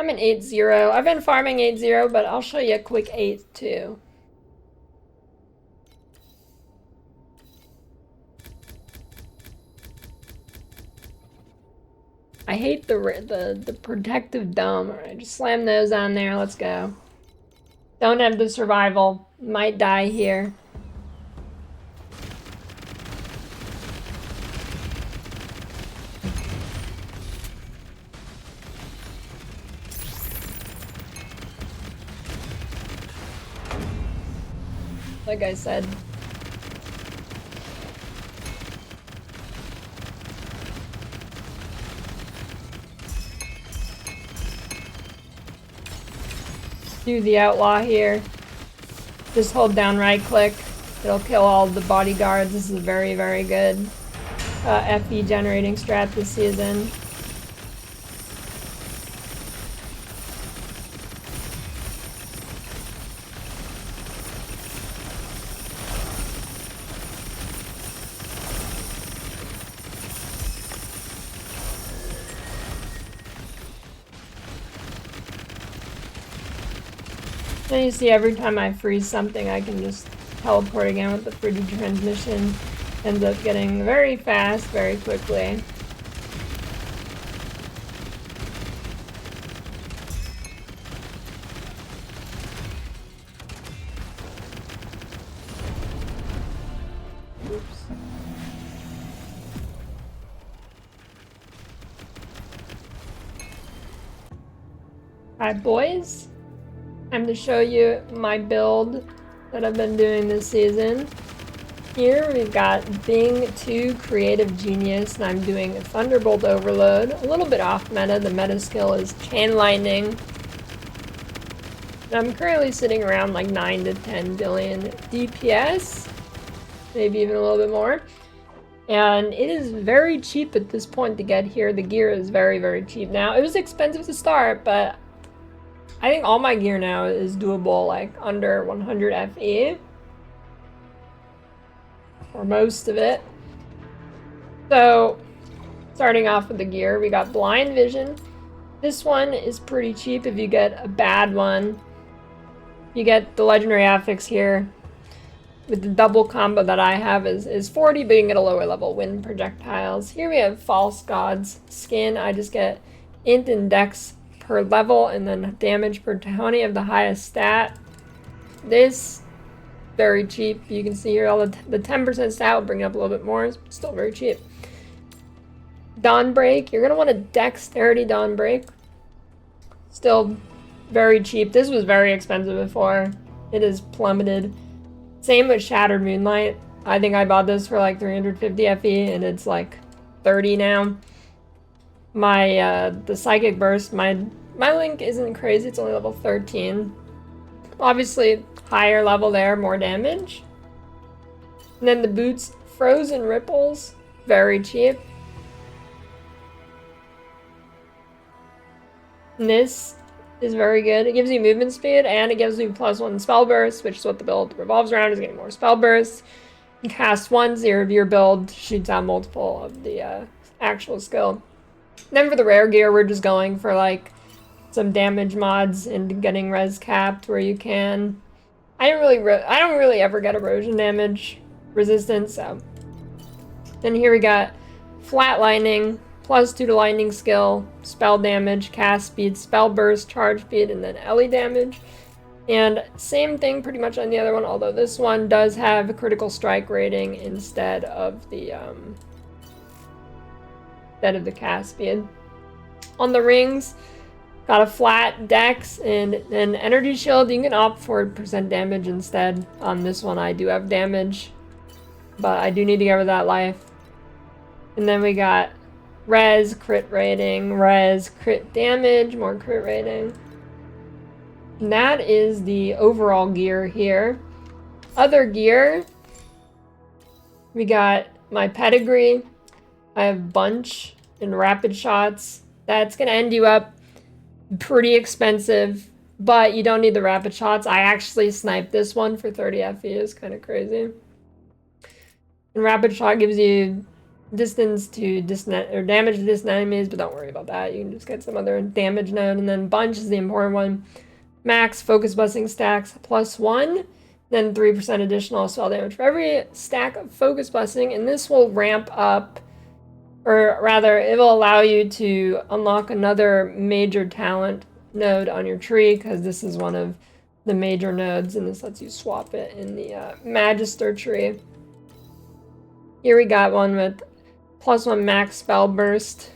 I'm an 8-0. I've been farming 8-0, but I'll show you a quick 8 too. I hate the protective dome. Alright, just slam those on there. Let's go. Don't have the survival. Might die here. Like I said. Do the outlaw here. Just hold down right click. It'll kill all the bodyguards. This is a very, very good FE generating strat this season. And you see every time I freeze something, I can just teleport again with the frigid transmission. Ends up getting very fast, very quickly. Oops. Hi, boys. Time to show you my build that I've been doing this season. Here we've got Bing 2 Creative Genius, and I'm doing a Thunderbolt Overload. A little bit off meta. The meta skill is Chain Lightning. And I'm currently sitting around like 9 to 10 billion DPS, maybe even a little bit more. And it is very cheap at this point to get here. The gear is very, very cheap now. It was expensive to start, but I think all my gear now is doable, like under 100 FE. Or most of it. So, starting off with the gear, we got Blind Vision. This one is pretty cheap if you get a bad one. You get the Legendary Affix here. With the double combo that I have is 40, but you can get a lower level wind projectiles. Here we have False God's Skin. I just get int and dex per level, and then damage per Tony of the highest stat. This, very cheap. You can see here all the 10% stat will bring it up a little bit more. It's still very cheap. Dawnbreak, you're going to want a Dexterity Dawnbreak. Still very cheap. This was very expensive before. It is plummeted. Same with Shattered Moonlight. I think I bought this for like 350 FE, and it's like 30 now. My, the Psychic Burst, my link isn't crazy, it's only level 13. Obviously, higher level there, more damage. And then the boots, Frozen Ripples, very cheap. And this is very good. It gives you movement speed, and it gives you +1 spell burst, which is what the build revolves around, is getting more spell bursts. You cast once, your build shoots out multiple of the actual skill. Then for the rare gear, we're just going for like some damage mods and getting res capped where you can. I don't really ever get erosion damage resistance, so. Then here we got Flat Lightning, +2 to lightning skill, spell damage, cast speed, spell burst, charge speed, and then Ellie damage. And same thing pretty much on the other one, although this one does have a critical strike rating instead of the cast speed. On the rings, got a flat dex and an energy shield. You can opt for % damage instead. On this one I do have damage, but I do need to get rid of that life. And then we got res, crit rating, res, crit damage, more crit rating. And that is the overall gear here. Other gear, we got my pedigree. I have bunch and rapid shots. That's gonna end you up pretty expensive, but you don't need the rapid shots. I actually sniped this one for 30 FE. It's kind of crazy. And rapid shot gives you distance to distant or damage to distant enemies, but don't worry about that. You can just get some other damage node. And then bunch is the important one. Max focus busting stacks +1, then 3% additional spell damage for every stack of focus busting, and this will ramp up, or rather, it will allow you to unlock another major talent node on your tree, because this is one of the major nodes, and this lets you swap it in the Magister tree. Here we got one with +1 max spell burst.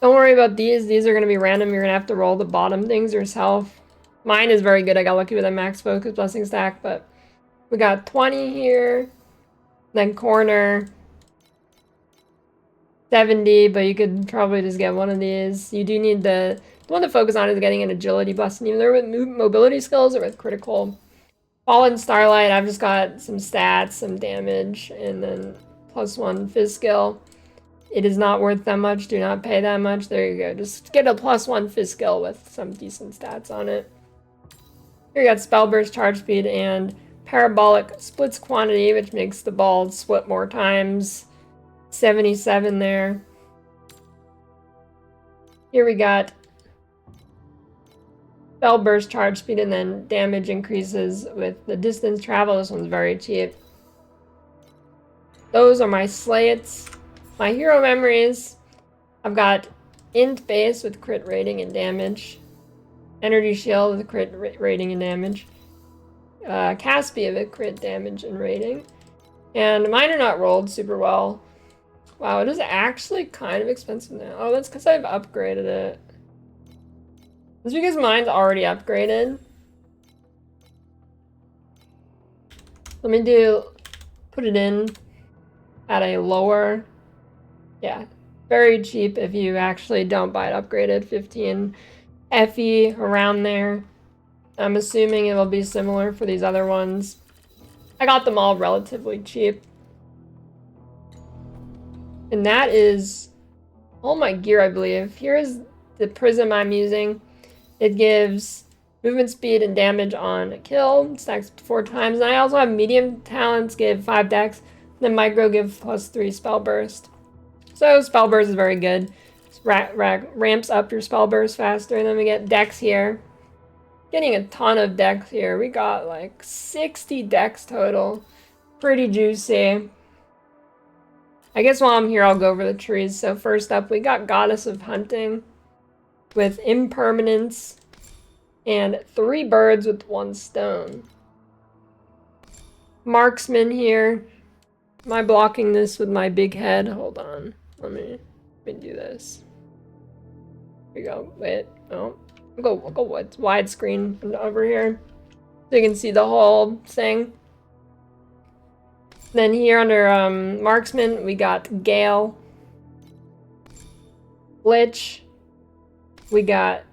Don't worry about these. These are going to be random. You're going to have to roll the bottom things yourself. Mine is very good. I got lucky with a max focus blessing stack, but we got 20 here, then corner, 70, but you could probably just get one of these. You do need the one to focus on is getting an agility blessing, either with mobility skills or with critical. Fallen Starlight, I've just got some stats, some damage, and then +1 fizz skill. It is not worth that much. Do not pay that much. There you go. Just get a +1 fizz skill with some decent stats on it. Here you got Spell Burst, Charge Speed, and Parabolic Splits Quantity, which makes the ball split more times. 77 there. Here we got Spell Burst, Charge Speed, and then damage increases with the distance travel. This one's very cheap. Those are my slates. My hero memories. I've got Int Base with crit rating and damage. Energy Shield with crit rating and damage. Caspia with crit damage and rating. And mine are not rolled super well. Wow, it is actually kind of expensive now. Oh, that's because I've upgraded it. It's because mine's already upgraded. Let me put it in at a lower. Yeah, very cheap if you actually don't buy it upgraded. 15 FE around there. I'm assuming it will be similar for these other ones. I got them all relatively cheap. And that is all my gear, I believe. Here's the prism I'm using. It gives movement speed and damage on a kill. It stacks 4 times. And I also have medium talents, give 5 dex. Then micro give +3 spell burst. So spell burst is very good. Ramps up your spell burst faster. And then we get dex here. Getting a ton of dex here. We got like 60 dex total. Pretty juicy. I guess while I'm here, I'll go over the trees. So first up, we got Goddess of Hunting with Impermanence and 3 birds with 1 stone. Marksman here. Am I blocking this with my big head? Hold on. Let me do this. Here we go. Wait. Oh. I'll go widescreen from over here so you can see the whole thing. Then here under Marksman, we got Gale, Lich, we got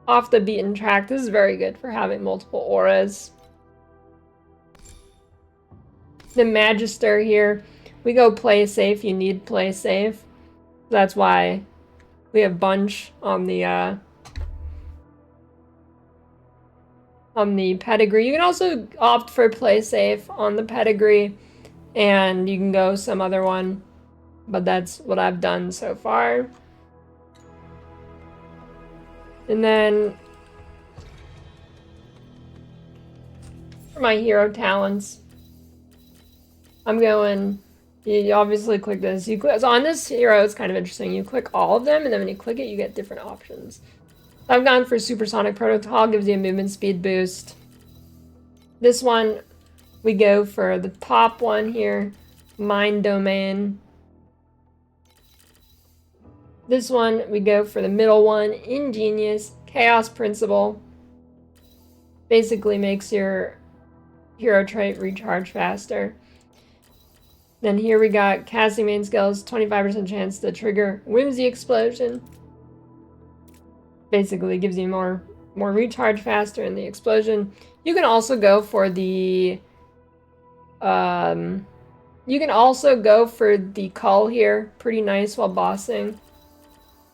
Off the Beaten Track. This is very good for having multiple auras. The Magister here, we go play safe. You need play safe. That's why we have Bunch on the pedigree. You can also opt for play safe on the pedigree, and you can go some other one, but that's what I've done so far. And then for my hero talents, I'm going, you obviously click this. You click, so on this hero, it's kind of interesting. You click all of them, and then when you click it, you get different options. I've gone for Supersonic Protocol, gives you a movement speed boost. This one, we go for the top one here, Mind Domain. This one, we go for the middle one, Ingenious. Chaos Principle. Basically makes your hero trait recharge faster. Then here we got casting main skills, 25% chance to trigger Whimsy Explosion. Basically gives you more recharge faster in the explosion. You can also go for the cull here. Pretty nice while bossing.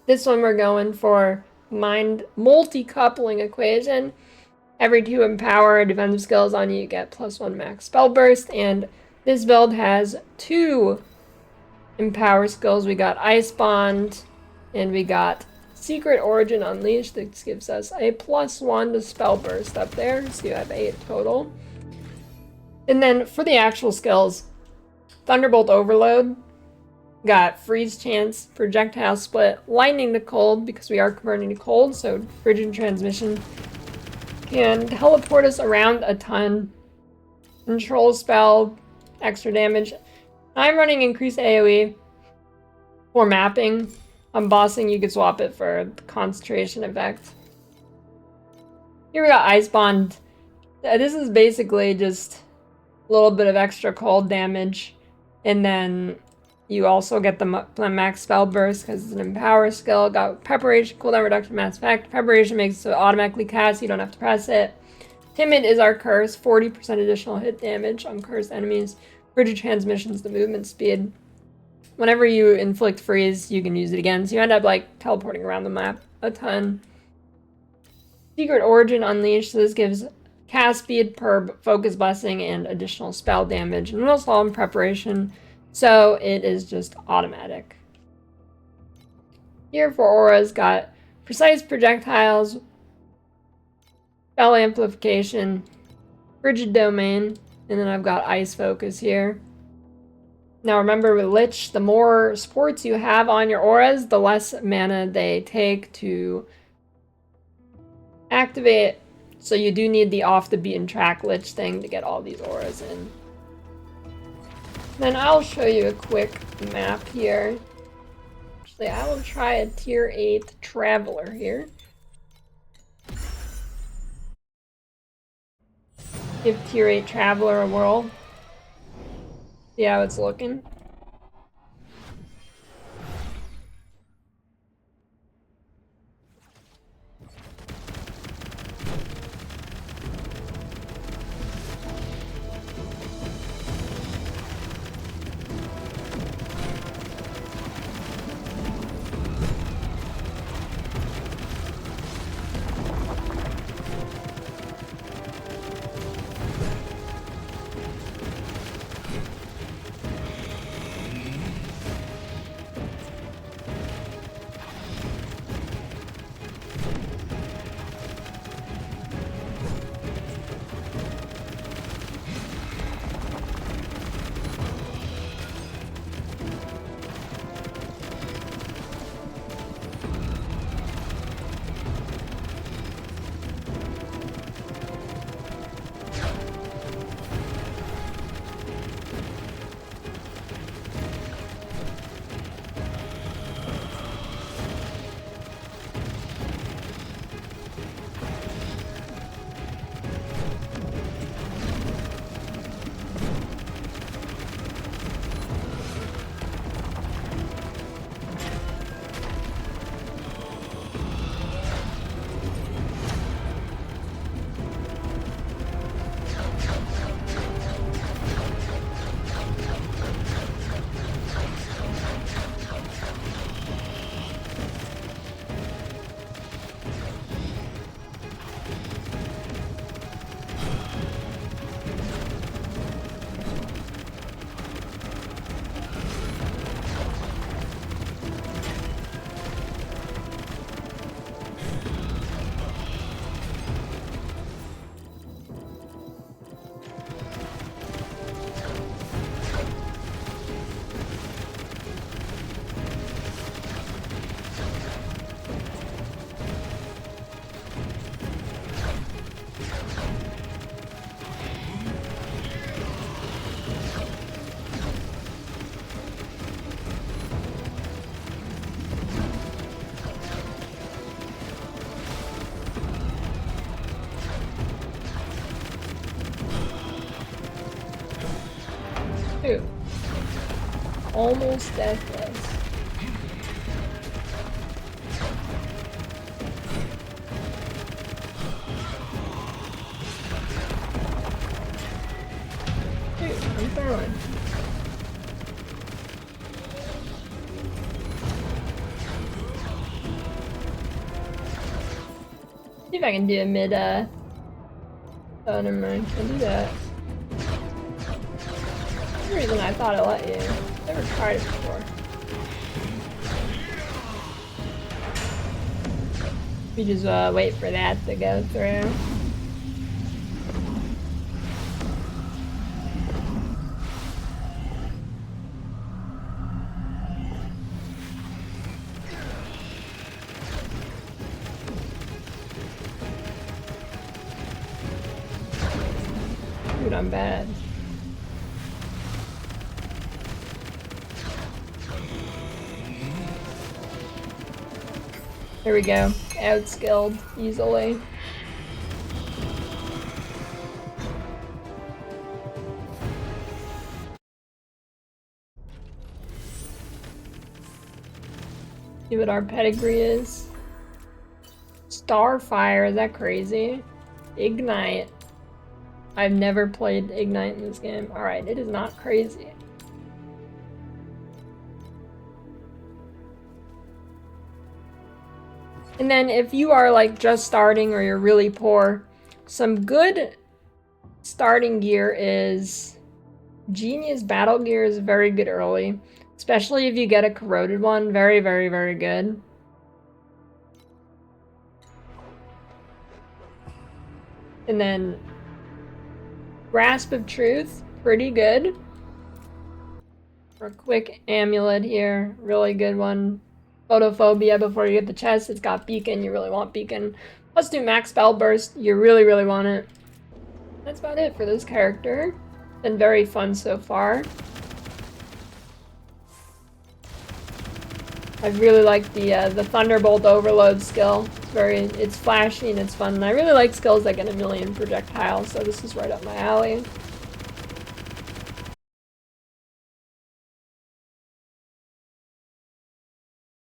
This one we're going for Mind Multi-Coupling Equation. Every 2 empower defensive skills on you get +1 max spell burst, and this build has 2 In power skills, we got Ice Bond, and we got Secret Origin Unleashed. This gives us a +1 to Spell Burst up there, so you have 8 total. And then for the actual skills, Thunderbolt Overload, got Freeze Chance, Projectile Split, Lightning to Cold, because we are converting to cold, so Frigid Transmission can teleport us around a ton. Control Spell, extra damage. I'm running increased AoE for mapping. On bossing, you could swap it for the concentration effect. Here we got Ice Bond. This is basically just a little bit of extra cold damage, and then you also get the max spell burst because it's an empower skill. Got preparation, cooldown reduction, mass effect. Preparation makes it so it automatically casts, you don't have to press it. Timid is our curse, 40% additional hit damage on cursed enemies. Frigid Transmission's the movement speed. Whenever you inflict freeze, you can use it again, so you end up like teleporting around the map a ton. Secret Origin Unleashed, so this gives cast speed per focus blessing and additional spell damage, and real slow in preparation, so it is just automatic. Here for auras, got precise projectiles, spell amplification, frigid domain, and then I've got ice focus here. Now remember with Lich, the more supports you have on your auras, the less mana they take to activate. So you do need the off the beaten track Lich thing to get all these auras in. Then I'll show you a quick map here. Actually, I will try a tier 8 Traveler here. Give tier 8 Traveler a whirl. See how it's looking. Ooh. Almost deathless. Dude, I'm throwing. See if I can do a mid, oh, never mind. I'll do that. For some reason I thought I let you. Never tried it before. We just wait for that to go through. Dude, I'm bad. Here we go. Outskilled easily. See what our pedigree is. Starfire, is that crazy? Ignite. I've never played Ignite in this game. Alright, it is not crazy. And then if you are like just starting or you're really poor, some good starting gear is Genius Battle Gear is very good early. Especially if you get a corroded one. Very, very, very good. And then Grasp of Truth, pretty good. For a quick amulet here, really good one. Photophobia before you get the chest. It's got beacon, you really want beacon. Let's do max spell burst, you really, really want it. That's about it for this character. Been very fun so far. I really like the Thunderbolt overload skill. It's flashy and it's fun. And I really like skills that get a million projectiles, so this is right up my alley.